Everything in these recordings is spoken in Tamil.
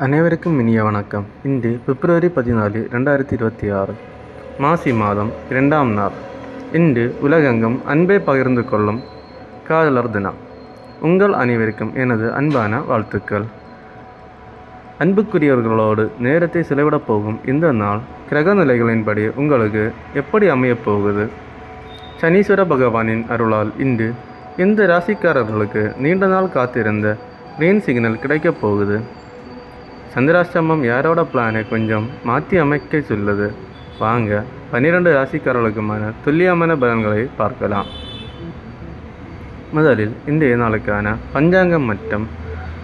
அனைவருக்கும் இனிய வணக்கம். இன்று பிப்ரவரி 14, 2026 மாசி மாதம் 2ஆம் நாள். இன்று உலகெங்கும் அன்பை பகிர்ந்து கொள்ளும் காதலர் தினம். உங்கள் அனைவருக்கும் எனது அன்பான வாழ்த்துக்கள். அன்புக்குரியவர்களோடு நேரத்தை செலவிடப் போகும் இந்த நாள் கிரக நிலைகளின்படி உங்களுக்கு எப்படி அமையப் போகுது? சனீஸ்வர பகவானின் அருளால் இன்று எந்த ராசிக்காரர்களுக்கு நீண்ட நாள் காத்திருந்த கிரீன் சிக்னல் கிடைக்கப் போகுது? சந்திராஷ்டமம் யாரோட பிளானை கொஞ்சம் மாற்றி அமைக்க சொல்லுது. வாங்க 12 ராசிக்காரர்களுக்குமான துல்லியமான பலன்களை பார்க்கலாம். முதலில் இன்றைய நாளுக்கான பஞ்சாங்கம் மற்றும்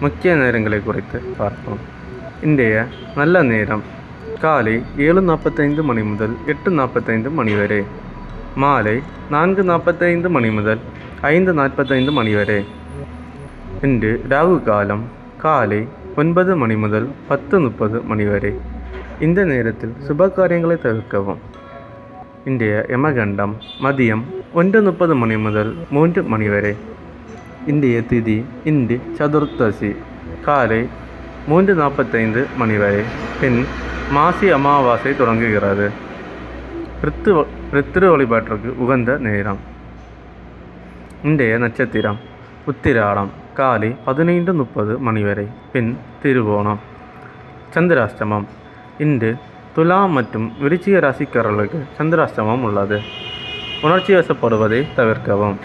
முக்கிய நேரங்களை குறித்து பார்ப்போம். இன்றைய நல்ல நேரம் காலை 7:45 மணி முதல் 8:45 மணி வரை, மாலை 4:45 மணி முதல் 5:45 மணி வரை. இன்று ராகு காலம் காலை 9 மணி முதல் 10:30 மணி வரை. இந்த நேரத்தில் சுப காரியங்களை தவிர்க்கவும். இன்றைய யமகண்டம் மதியம் 1:30 மணி முதல் 3 மணி வரை. இன்றைய திதி இன்று சதுர்த்தசி காலை 3:45 மணி வரை. பின் மாசி அமாவாசை தொடங்குகிறது. பித்ரு வழிபாட்டிற்கு உகந்த நேரம். இன்றைய நட்சத்திரம் உத்திராடம் காலை 15:30 மணி வரை. பின் திருவோணம். சந்திராஷ்டமம் இன்று துலாம் மற்றும் விருச்சிக ராசிக்காரர்களுக்கு சந்திராஷ்டமம் உள்ளது. உணர்ச்சி வசப்படுவதை தவிர்க்கவும்.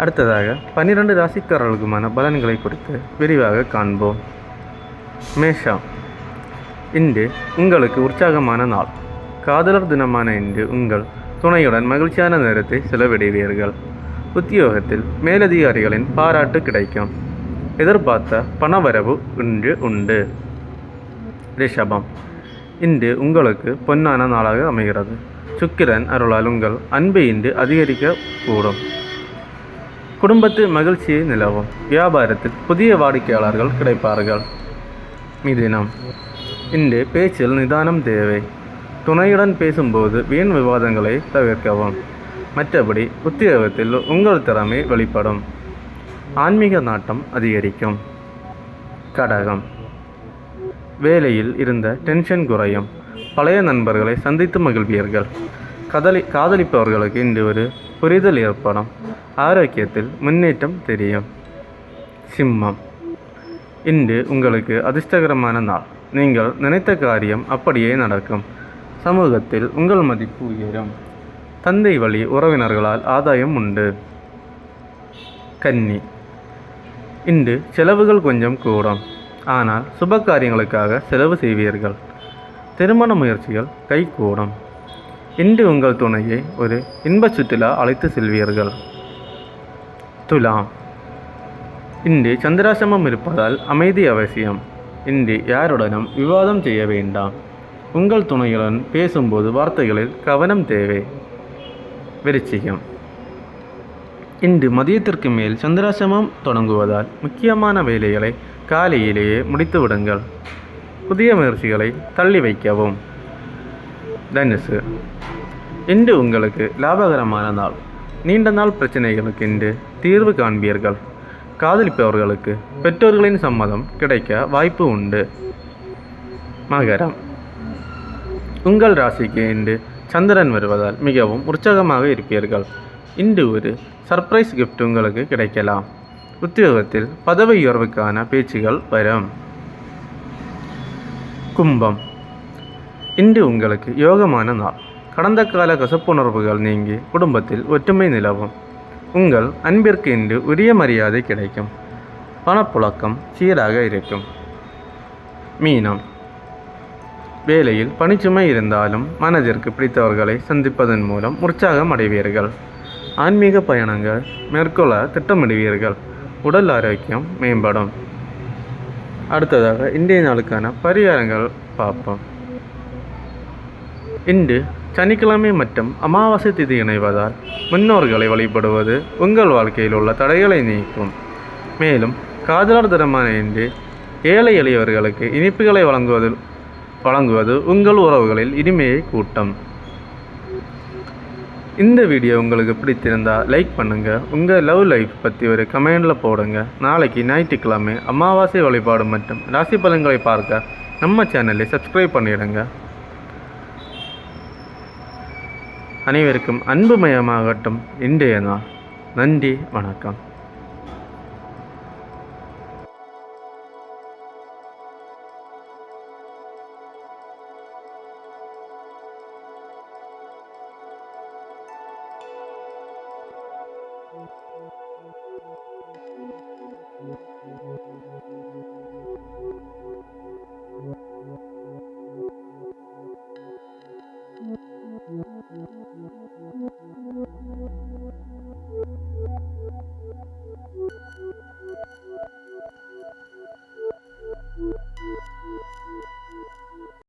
அடுத்ததாக 12 ராசிக்காரர்களுக்குமான பலன்களை குறித்து விரிவாக காண்போம். மேஷம் இன்று உங்களுக்கு உற்சாகமான நாள். காதலர் தினமான இன்று உங்கள் துணையுடன் மகிழ்ச்சியான நேரத்தை செலவிடுவீர்கள். உத்தியோகத்தில் மேலதிகாரிகளின் பாராட்டு கிடைக்கும். எதிர்பார்த்த பணவரவு இன்று உண்டு. ரிஷபம் இன்று உங்களுக்கு பொன்னான நாளாக அமைகிறது. சுக்கிரன் அருளால் உங்கள் அன்பு இன்று அதிகரிக்க கூடும். குடும்பத்தில் மகிழ்ச்சியை நிலவும். வியாபாரத்தில் புதிய வாடிக்கையாளர்கள் கிடைப்பார்கள். மிதுனம் இன்று பேச்சில் நிதானம் தேவை. துணையுடன் பேசும்போது வீண் விவாதங்களை தவிர்க்கவும். மற்றபடி உத்தியோகத்தில் உங்கள் திறமை வெளிப்படும். ஆன்மீக நாட்டம் அதிகரிக்கும். கடகம் வேலையில் இருந்த டென்ஷன் குறையும். பழைய நண்பர்களை சந்தித்து மகிழ்வீர்கள். காதலிப்பவர்களுக்கு இன்று ஒரு புரிதல் ஏற்படும். ஆரோக்கியத்தில் முன்னேற்றம் தெரியும். சிம்மம் இன்று உங்களுக்கு அதிர்ஷ்டகரமான நாள். நீங்கள் நினைத்த காரியம் அப்படியே நடக்கும். சமூகத்தில் உங்கள் மதிப்பு உயரும். தந்தை வழி உறவினர்களால் ஆதாயம் உண்டு. கன்னி இன்று செலவுகள் கொஞ்சம் கூடும். ஆனால் சுப காரியங்களுக்காக செலவு செய்வீர்கள். திருமண முயற்சிகள் கைகூடும். இன்று உங்கள் துணையை ஒரு இன்ப சுற்றுலா அழைத்து செல்வீர்கள். துலாம் இன்று சந்திராசிரமம் இருப்பதால் அமைதி அவசியம். இன்று யாருடனும் விவாதம் செய்ய வேண்டாம். உங்கள் துணையுடன் பேசும்போது வார்த்தைகளில் கவனம் தேவை. விருச்சிகம் இன்று மதியத்திற்கு மேல் சந்திராசிரமம் தொடங்குவதால் முக்கியமான வேலைகளை காலையிலேயே முடித்து விடுங்கள். புதிய முயற்சிகளை தள்ளி வைக்கவும். தனுசு இன்று உங்களுக்கு லாபகரமான நாள். நீண்ட நாள் பிரச்சனைகளுக்கு இன்று தீர்வு காண்பீர்கள். காதலிப்பவர்களுக்கு பெற்றோர்களின் சம்மதம் கிடைக்க வாய்ப்பு உண்டு. மகரம் உங்கள் ராசிக்கு இன்று சந்திரன் வருவதால் மிகவும் உற்சாகமாக இருப்பீர்கள். இன்று ஒரு சர்ப்ரைஸ் கிஃப்ட் உங்களுக்கு கிடைக்கலாம். உத்தியோகத்தில் பதவி உயர்வுக்கான பேச்சுகள் வரும். கும்பம் இன்று உங்களுக்கு யோகமான நாள். கடந்த கால கசப்புணர்வுகள் நீங்கி குடும்பத்தில் ஒற்றுமை நிலவும். உங்கள் அன்பிற்கு இன்று உரிய மரியாதை கிடைக்கும். பணப்புழக்கம் சீராக இருக்கும். மீனம் வேலையில் பணிச்சுமை இருந்தாலும் மனதிற்கு பிடித்தவர்களை சந்திப்பதன் மூலம் உற்சாகம் அடைவீர்கள். ஆன்மீக பயணங்கள் மேற்கொள்ள திட்டமிடுவீர்கள். உடல் ஆரோக்கியம் மேம்படும். அடுத்ததாக இன்றைய நாளுக்கான பரிகாரங்கள் பார்ப்போம். இன்று சனிக்கிழமை மற்றும் அமாவாசை திதி இணைவதால் முன்னோர்களை வழிபடுவது உங்கள் வாழ்க்கையில் உள்ள தடைகளை நீக்கும். மேலும் காதலர் தினமான இன்று ஏழை எளியவர்களுக்கு இனிப்புகளை வழங்குவது உங்கள் உறவுகளில் இனிமையை கூட்டும். இந்த வீடியோ உங்களுக்கு பிடித்திருந்தால் லைக் பண்ணுங்கள். உங்கள் லவ் லைஃப் பற்றி ஒரு கமெண்டில் போடுங்க. நாளைக்கு ஞாயிற்றுக்கிழமை அமாவாசை வழிபாடு மற்றும் ராசி பலன்களை பார்க்க நம்ம சேனலை சப்ஸ்கிரைப் பண்ணிடுங்க. அனைவருக்கும் அன்புமயமாகட்டும் இன்றைய நாள். நன்றி, வணக்கம்.